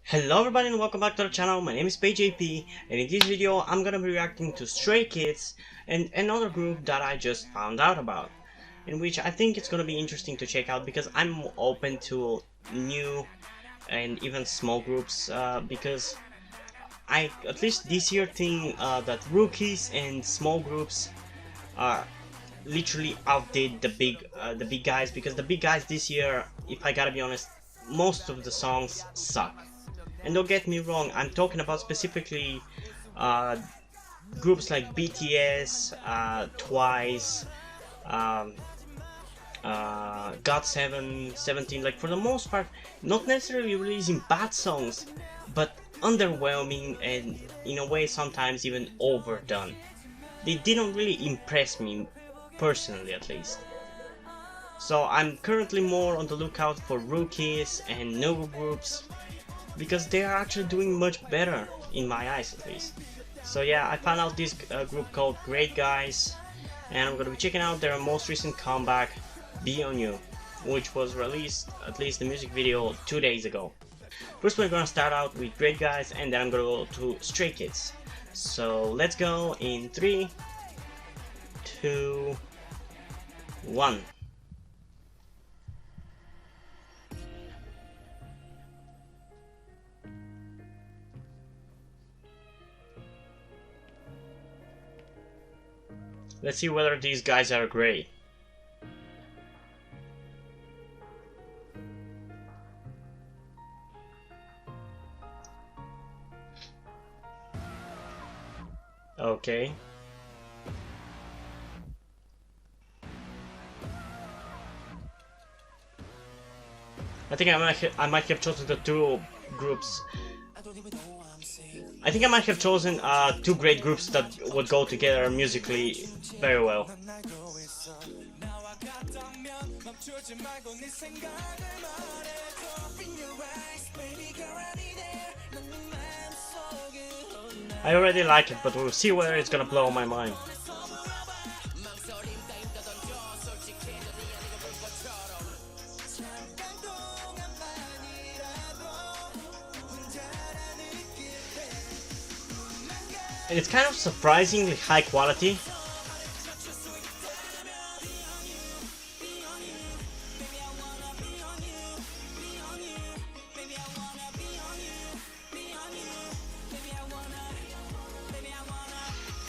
Hello everybody and welcome back to the channel. My name is PJP and in this video I'm gonna be reacting to Stray Kids and another group that I just found out about, in which I think it's gonna be interesting to check out because I'm open to new and even small groups because I at least this year think that rookies and small groups literally outdid the big guys, because the big guys this year, if I gotta be honest, most of the songs suck. And don't get me wrong, I'm talking about specifically groups like BTS, Twice, um, GOT7, like for the most part, not necessarily releasing bad songs, but underwhelming and in a way sometimes even overdone. They didn't really impress me, personally at least. So I'm currently more on the lookout for rookies and new groups, because they are actually doing much better in my eyes at least. So yeah, I found out this group called Great Guys, and I'm gonna be checking out their most recent comeback, Be On You, which was released, at least the music video, 2 days ago. First we're gonna start out with Great Guys and then I'm gonna go to Stray Kids. So let's go in 3, 2, 1. Let's see whether these guys are great. Okay. I think I might have chosen the two groups. I think I might have chosen two great groups that would go together musically very well. I already like it, but we'll see whether it's gonna blow my mind. And it's kind of surprisingly high quality.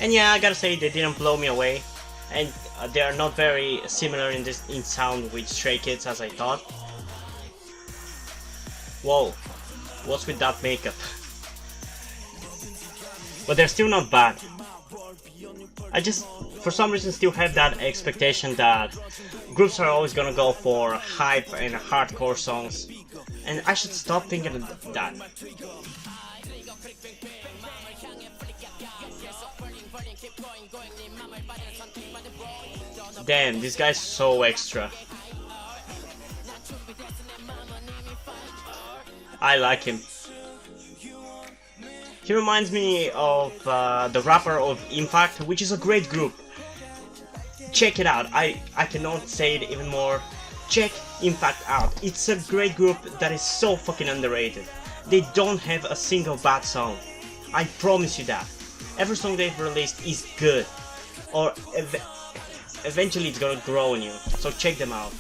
And yeah, I gotta say they didn't blow me away, and they are not very similar in sound with Stray Kids as I thought. Whoa, what's with that makeup? But they're still not bad. I just, for some reason, still have that expectation that groups are always gonna go for hype and hardcore songs, and I should stop thinking of that. Damn, this guy's so extra. I like him. He reminds me of the rapper of Impact, which is a great group. Check it out. I cannot say it even more. Check Impact out. It's a great group that is so fucking underrated. They don't have a single bad song. I promise you that. Every song they've released is good, or eventually it's gonna grow on you. So check them out.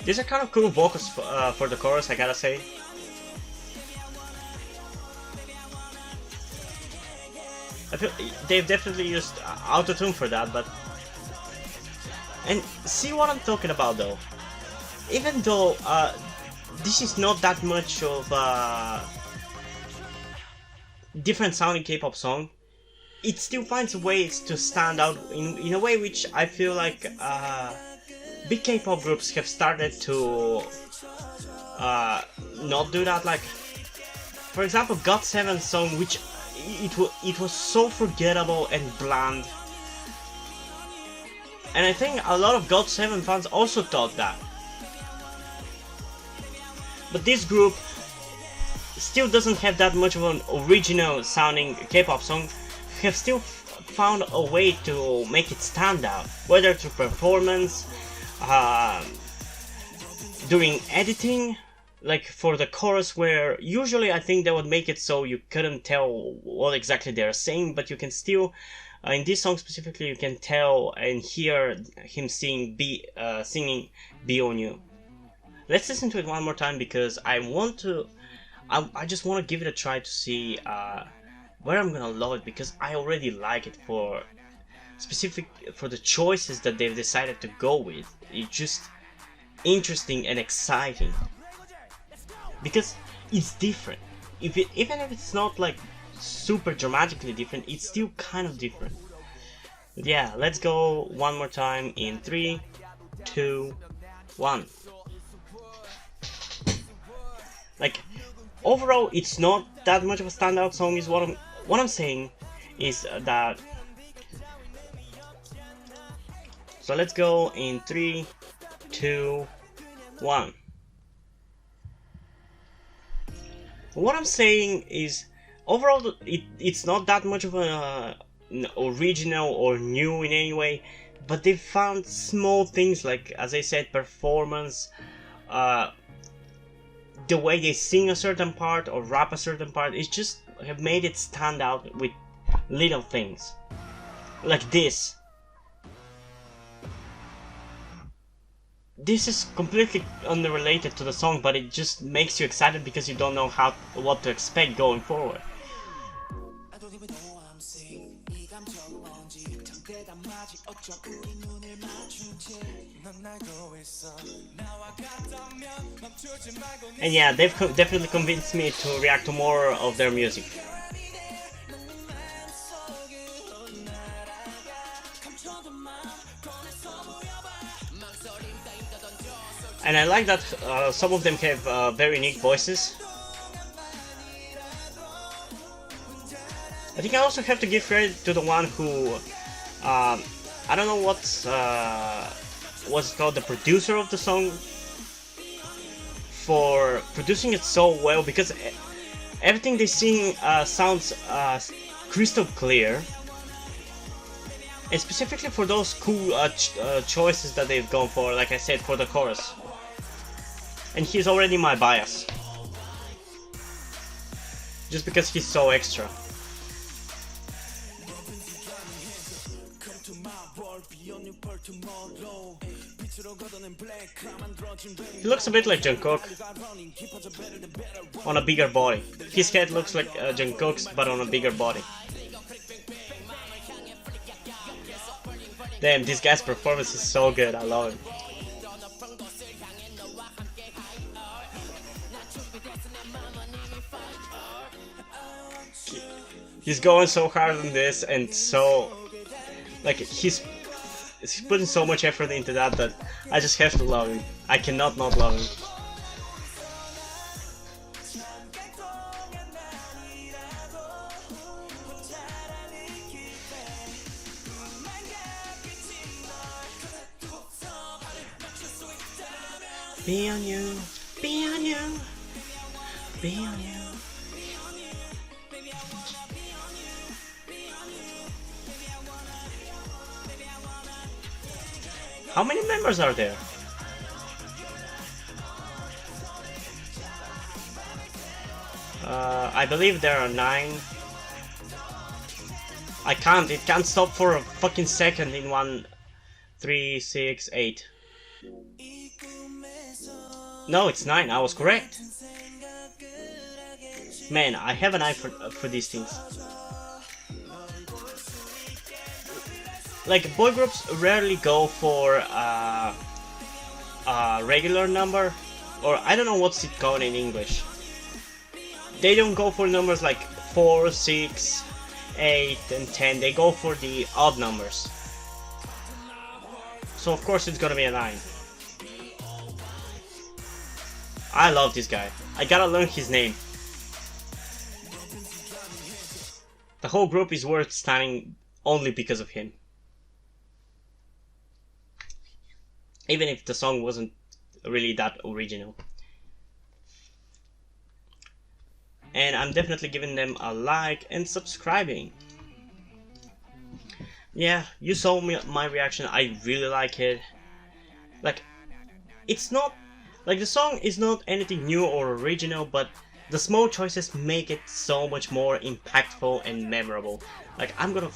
These are kind of cool vocals for the chorus, I gotta say. I feel they've definitely used autotune for that, but... And see what I'm talking about though. Even though this is not that much of a different sounding K-pop song, it still finds ways to stand out in a way which I feel like big K-pop groups have started to not do that. Like, for example, GOT7's song, which it was so forgettable and bland, and I think a lot of GOT7 fans also thought that. But this group still doesn't have that much of an original sounding K-pop song, have still found a way to make it stand out, whether through performance, during editing, like for the chorus, where usually I think they would make it so you couldn't tell what exactly they're saying, but you can still, in this song specifically, you can tell and hear him singing "Be on You." Let's listen to it one more time because I just want to give it a try to see where I'm gonna love it, because I already like it for the choices that they've decided to go with. It's just interesting and exciting because it's different. Even if it's not like super dramatically different, it's still kind of different. But yeah, let's go one more time in 3, 2, 1. Like, overall, it's not that much of a standout song. Is what I'm saying is that. So let's go in 3, 2, 1. What I'm saying is, overall, it's not that much of an original or new in any way, but they found small things like, as I said, performance, the way they sing a certain part or rap a certain part. It's just have made it stand out with little things like this. This is completely unrelated to the song, but it just makes you excited because you don't know what to expect going forward. And yeah, they've definitely convinced me to react to more of their music. And I like that some of them have very unique voices. I think I also have to give credit to the one who, I don't know what's called, the producer of the song, for producing it so well, because everything they sing sounds crystal clear. And specifically for those cool choices that they've gone for, like I said, for the chorus. And he's already my bias. Just because he's so extra. He looks a bit like Jungkook on a bigger body. His head looks like Jungkook's, but on a bigger body. Damn, this guy's performance is so good, I love it. He's going so hard on this, and so, like, he's putting so much effort into that I just have to love him. I cannot not love him. Be on you, be on you, be on you. How many members are there? I believe there are 9. It can't stop for a fucking second in 1, 3, 6, 8. No, it's 9, I was correct. Man, I have an eye for these things. Like, boy groups rarely go for a regular number, or I don't know what's it called in English. They don't go for numbers like 4, 6, 8, and 10. They go for the odd numbers. So of course it's gonna be a 9. I love this guy. I gotta learn his name. The whole group is worth standing only because of him. Even if the song wasn't really that original. And I'm definitely giving them a like and subscribing. Yeah, you saw my reaction. I really like it. Like, it's not Like, the song is not anything new or original, but the small choices make it so much more impactful and memorable. Like, I'm gonna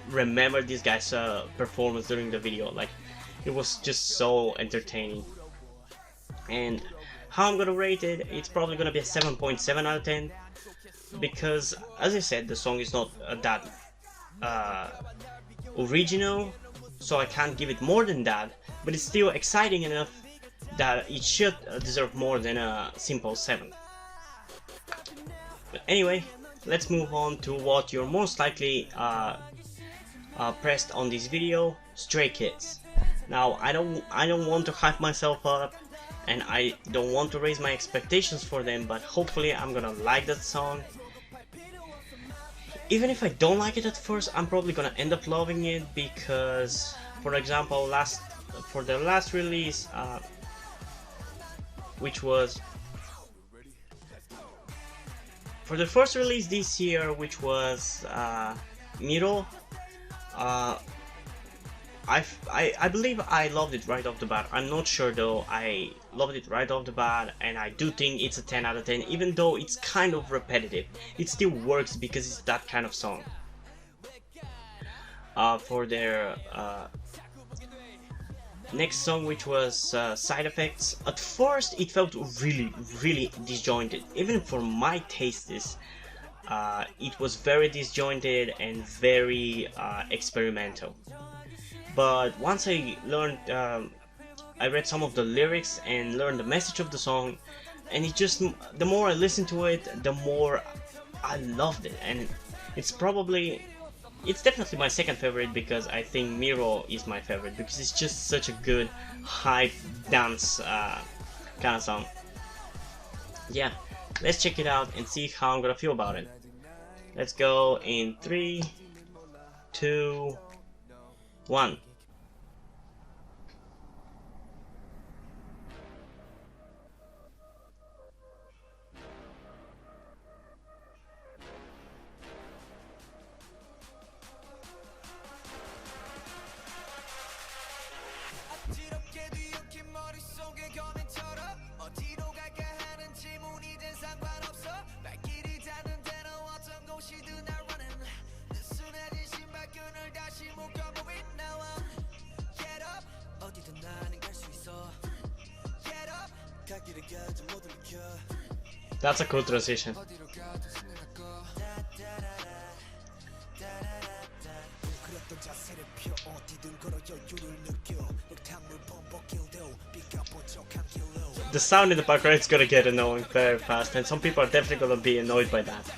remember this guy's performance during the video. Like, it was just so entertaining. And how I'm gonna rate it, it's probably gonna be a 7.7 out of 10, because, as I said, the song is not that original, so I can't give it more than that, but it's still exciting enough that it should deserve more than a simple 7. But anyway, let's move on to what you're most likely pressed on this video: Stray Kids. Now, I don't want to hype myself up, and I don't want to raise my expectations for them, but hopefully I'm gonna like that song. Even if I don't like it at first, I'm probably gonna end up loving it, because, for example, for the last release, which was for the first release this year, which was Miro, I believe I loved it right off the bat. I'm not sure though. I loved it right off the bat, and I do think it's a 10 out of 10, even though it's kind of repetitive. It still works because it's that kind of song. For their next song, which was Side Effects, at first it felt really disjointed. Even for my tastes, it was very disjointed and very experimental. But once I learned, I read some of the lyrics and learned the message of the song, and it just, the more I listened to it, the more I loved it. And it's definitely my second favorite, because I think Miro is my favorite, because it's just such a good hype dance kind of song. Yeah, let's check it out and see how I'm gonna feel about it. Let's go in 3, 2, 1. That's a cool transition. The sound in the background is gonna get annoying very fast, and some people are definitely gonna be annoyed by that.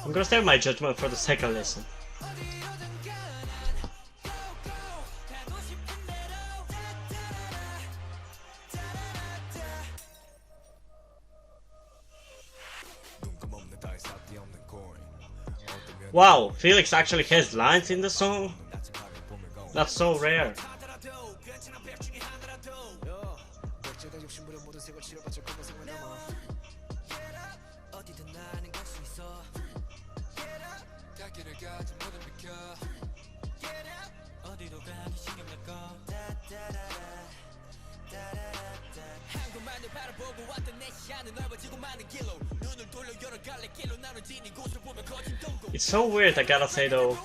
I'm gonna start my judgment for the second listen. Wow, Felix actually has lines in the song? That's so rare. It's so weird, I gotta say though.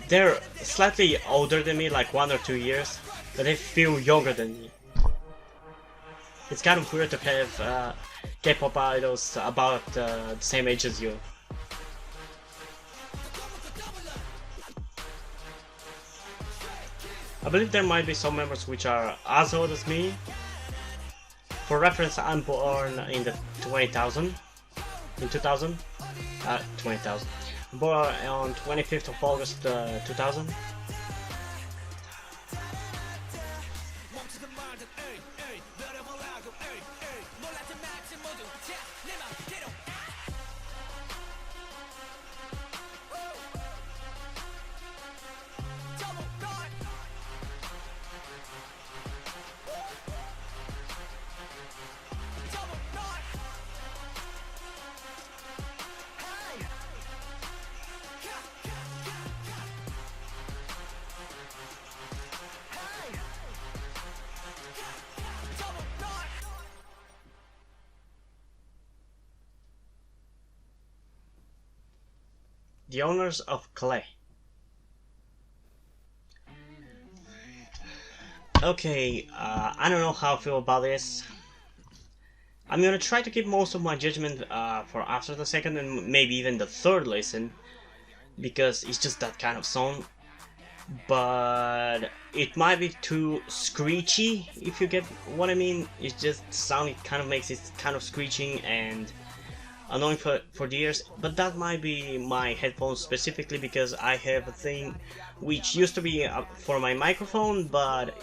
They're slightly older than me, like 1 or 2 years, but they feel younger than me. It's kind of weird to have K-pop idols about the same age as you. I believe there might be some members which are as old as me. For reference, I'm born in the 2000. 2000. Born on 25th of August 2000. The Owners of Clay. Okay, I don't know how I feel about this. I'm gonna try to keep most of my judgment for after the second and maybe even the third listen, because it's just that kind of song. But it might be too screechy, if you get what I mean. It's just sound, it kind of makes it kind of screeching and annoying for the ears, but that might be my headphones specifically, because I have a thing which used to be for my microphone, but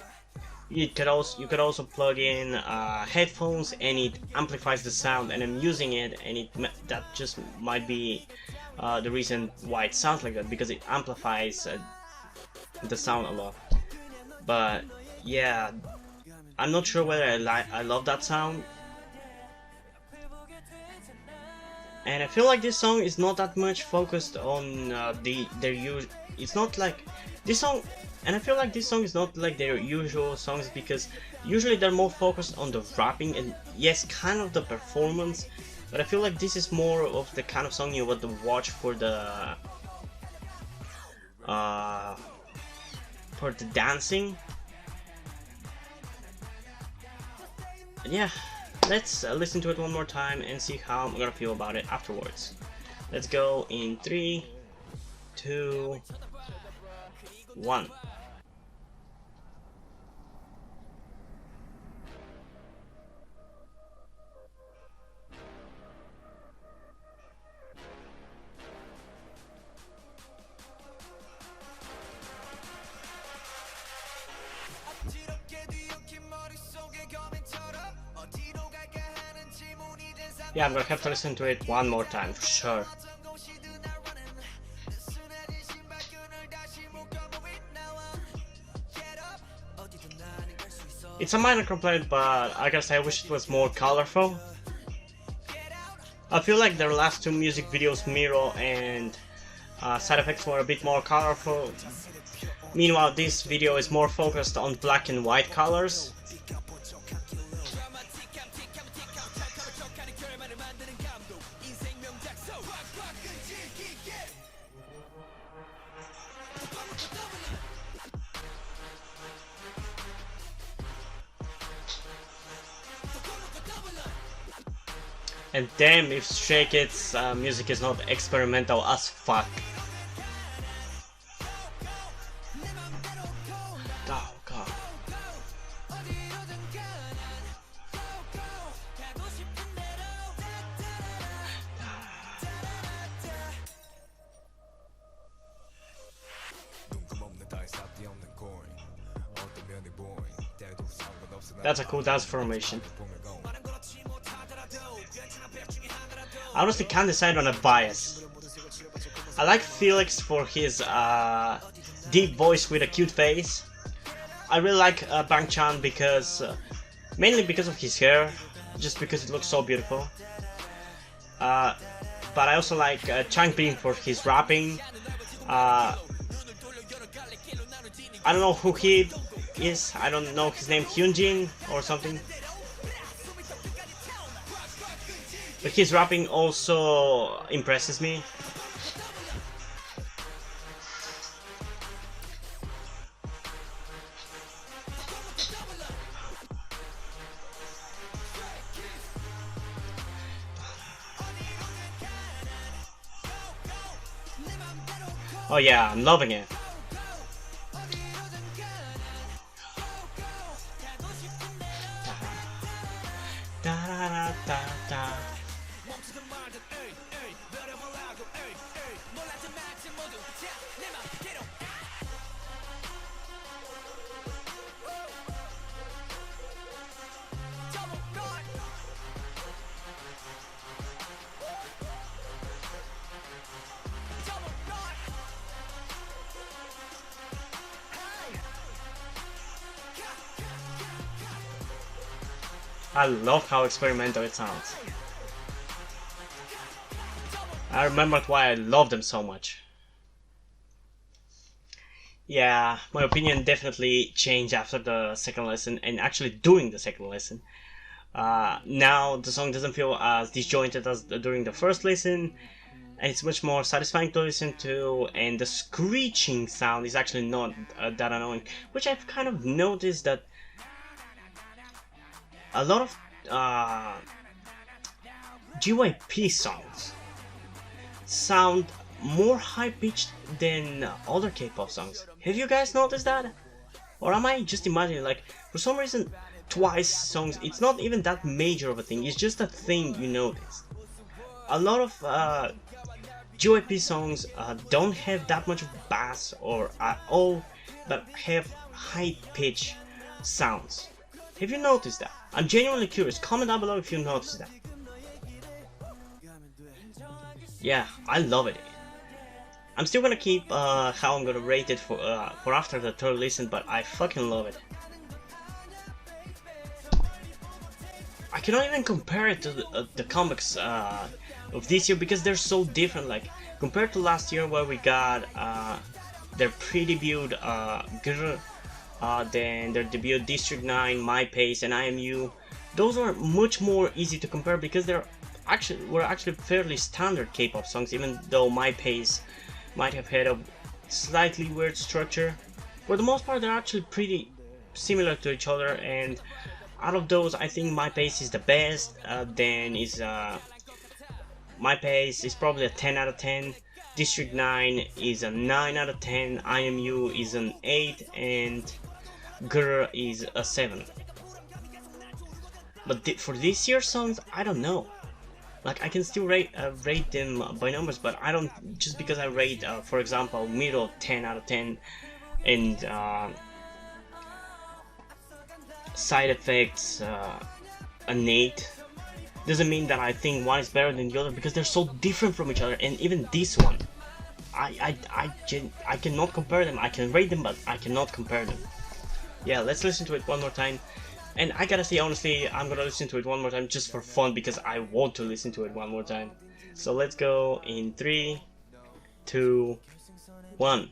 you could also plug in headphones and it amplifies the sound, and I'm using it, and that just might be the reason why it sounds like that, because it amplifies the sound a lot. But yeah, I'm not sure whether I love that sound. And I feel like this song is not that much focused on it's not like this song, and I feel like this song is not like their usual songs, because usually they're more focused on the rapping and yes, kind of the performance. But I feel like this is more of the kind of song you want to watch for the dancing. And yeah. Let's listen to it one more time and see how I'm gonna feel about it afterwards. Let's go in 3, 2, 1. Yeah, I'm gonna have to listen to it one more time for sure. It's a minor complaint, but I guess I wish it was more colorful. I feel like their last two music videos, Miro and Side Effects, were a bit more colorful. Meanwhile, this video is more focused on black and white colors. And damn if Stray Kids' music is not experimental as fuck. Oh god. That's a cool dance formation. I honestly can't decide on a bias. I like Felix for his deep voice with a cute face. I really like Bang Chan because, mainly because of his hair, just because it looks so beautiful. But I also like Changbin for his rapping. I don't know who he is. I don't know his name, Hyunjin or something. But his rapping also impresses me. Oh yeah, I'm loving it. Da, da, da, da. I love how experimental it sounds. I remembered why I love them so much. Yeah, my opinion definitely changed after the second lesson and actually during the second lesson. Now the song doesn't feel as disjointed as during the first listen. and it's much more satisfying to listen to, and the screeching sound is actually not that annoying, which I've kind of noticed that a lot of JYP songs sound more high-pitched than other K-pop songs. Have you guys noticed that? Or am I just imagining, like, for some reason, Twice songs, it's not even that major of a thing, it's just a thing you notice. A lot of JYP songs don't have that much of bass or at all, but have high-pitched sounds. Have you noticed that? I'm genuinely curious, comment down below if you noticed that. Yeah, I love it. I'm still gonna keep how I'm gonna rate it for after the third listen, but I fucking love it. I cannot even compare it to the comebacks of this year because they're so different. Like compared to last year where we got their pre-debut Girl, then their debut District 9, My Pace, and IMU. Those are much more easy to compare because were actually fairly standard K-pop songs, even though My Pace might have had a slightly weird structure. For the most part, they're actually pretty similar to each other, and out of those, I think My Pace is the best. Then is My Pace is probably a 10 out of 10. District 9 is a 9 out of 10. IMU is an 8, and Girl is a 7. But for this year's songs, I don't know. Like I can still rate them by numbers, but I don't, just because I rate, for example, Middle 10 out of 10 and Side Effects an 8, doesn't mean that I think one is better than the other because they're so different from each other. And even this one, I cannot compare them. I can rate them, but I cannot compare them. Yeah, let's listen to it one more time. And I gotta say, honestly, I'm gonna listen to it one more time just for fun because I want to listen to it one more time. So let's go in 3, 2, 1.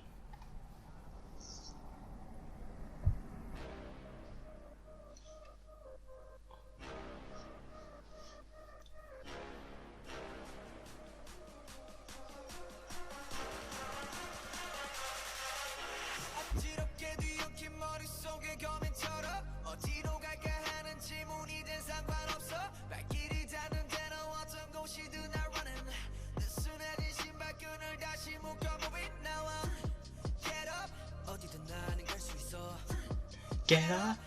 Get up.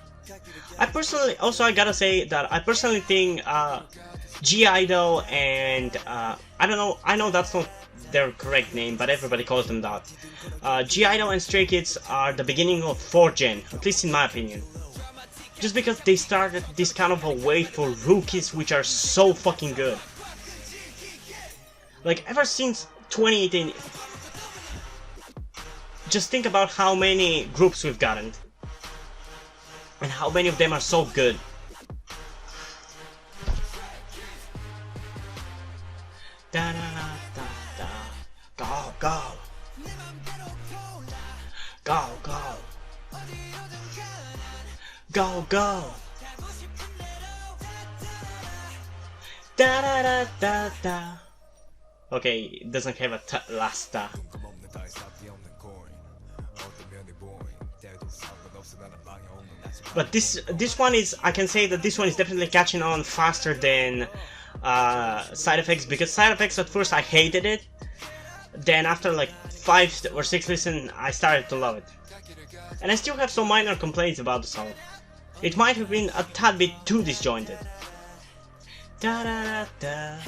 I gotta say that I personally think G-Idol and I don't know, I know that's not their correct name, but everybody calls them that. G-Idol and Stray Kids are the beginning of 4th gen, at least in my opinion. Just because they started this kind of a wave for rookies which are so fucking good. Like ever since 2018, just think about how many groups we've gotten. And how many of them are so good. Da da da da. Go go. Go go. Go go. Da da da da da. Okay, it doesn't have a last da. But this one is, I can say that this one is definitely catching on faster than Side Effects, because Side Effects at first I hated it, then after like 5 or 6 listens I started to love it. And I still have some minor complaints about the song. It might have been a tad bit too disjointed. Da da da da.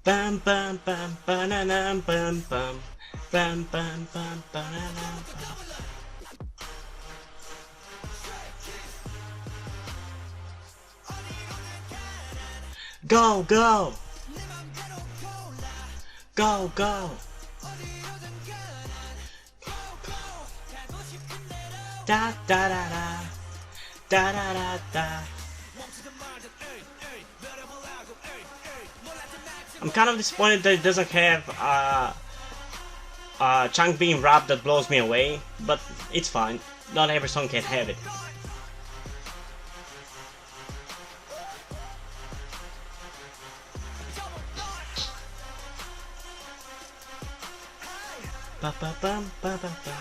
Bam bam bam banana bam bam bam bam bam banana bam. Go go. Go go. Da da da da. Da da da da. I'm kind of disappointed that it doesn't have a chunk being rap that blows me away, but it's fine. Not every song can have it. Ba ba bum ba ba ba.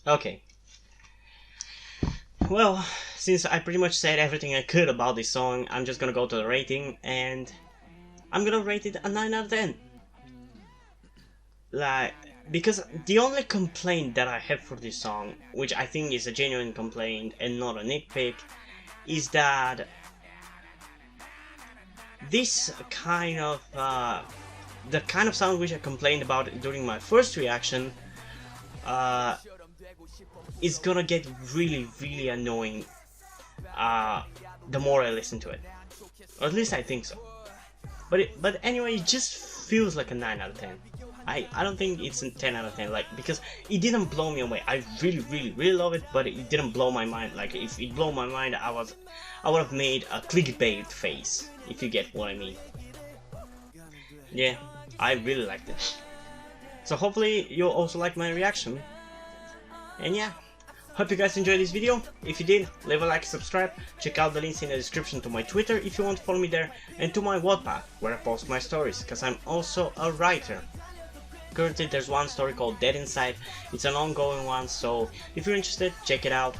Okay. Well, since I pretty much said everything I could about this song, I'm just gonna go to the rating, and I'm gonna rate it a 9 out of 10. Like, because the only complaint that I have for this song, which I think is a genuine complaint and not a nitpick, is that this kind of the kind of sound which I complained about during my first reaction is gonna get really annoying the more I listen to it, or at least I think so. But anyway, it just feels like a 9 out of 10. I don't think it's a 10 out of 10, like, because it didn't blow me away. I really love it, but it didn't blow my mind. Like, if it blew my mind, I would have made a clickbait face, if you get what I mean. Yeah, I really liked it. So hopefully you'll also like my reaction. And yeah, hope you guys enjoyed this video. If you did, leave a like, subscribe, check out the links in the description to my Twitter if you want to follow me there, and to my Wattpad, where I post my stories, because I'm also a writer. Currently there's one story called Dead Inside. It's an ongoing one, so if you're interested, check it out.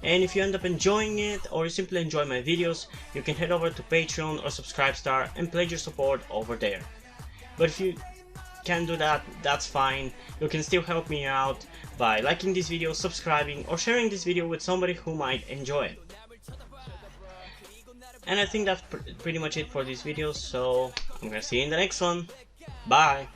And if you end up enjoying it, or you simply enjoy my videos, you can head over to Patreon or Subscribestar and pledge your support over there. But if you can't do that, that's fine. You can still help me out by liking this video, subscribing, or sharing this video with somebody who might enjoy it. And I think that's pretty much it for this video, so I'm gonna see you in the next one. Bye!